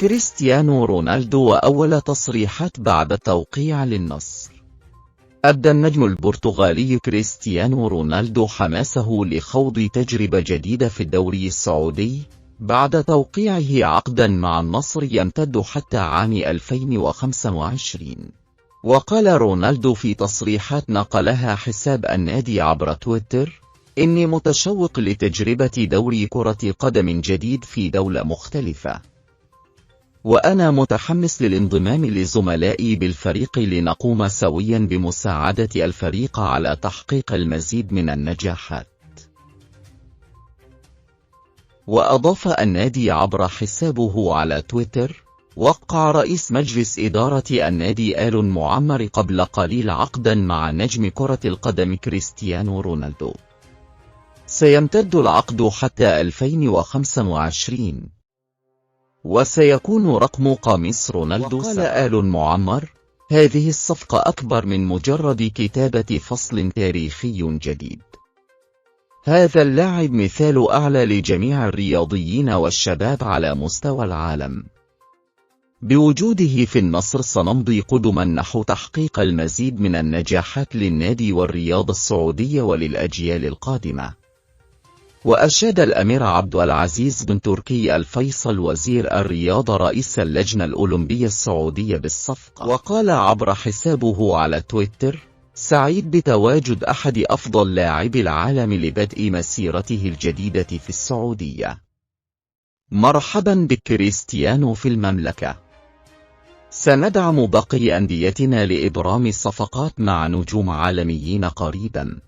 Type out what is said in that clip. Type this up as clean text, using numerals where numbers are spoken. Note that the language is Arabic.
كريستيانو رونالدو وأول تصريحات بعد التوقيع للنصر. أبدى النجم البرتغالي كريستيانو رونالدو حماسه لخوض تجربة جديدة في الدوري السعودي بعد توقيعه عقدا مع النصر يمتد حتى عام 2025. وقال رونالدو في تصريحات نقلها حساب النادي عبر تويتر: إني متشوق لتجربة دوري كرة قدم جديد في دولة مختلفة، وأنا متحمس للانضمام لزملائي بالفريق لنقوم سويا بمساعدة الفريق على تحقيق المزيد من النجاحات. وأضاف النادي عبر حسابه على تويتر: وقع رئيس مجلس إدارة النادي آل معمر قبل قليل عقدا مع نجم كرة القدم كريستيانو رونالدو، سيمتد العقد حتى 2025، وسيكون رقم قميص رونالدو. وقال آل معمر: هذه الصفقة أكبر من مجرد كتابة فصل تاريخي جديد. هذا اللاعب مثال أعلى لجميع الرياضيين والشباب على مستوى العالم. بوجوده في النصر سنمضي قدما نحو تحقيق المزيد من النجاحات للنادي والرياضة السعودية وللأجيال القادمة. وأشاد الأمير عبد العزيز بن تركي الفيصل وزير الرياضة رئيس اللجنة الأولمبية السعودية بالصفقة. وقال عبر حسابه على تويتر: سعيد بتواجد أحد أفضل لاعبي العالم لبدء مسيرته الجديدة في السعودية. مرحبا بكريستيانو في المملكة. سندعم باقي أنديتنا لإبرام صفقات مع نجوم عالميين قريبا.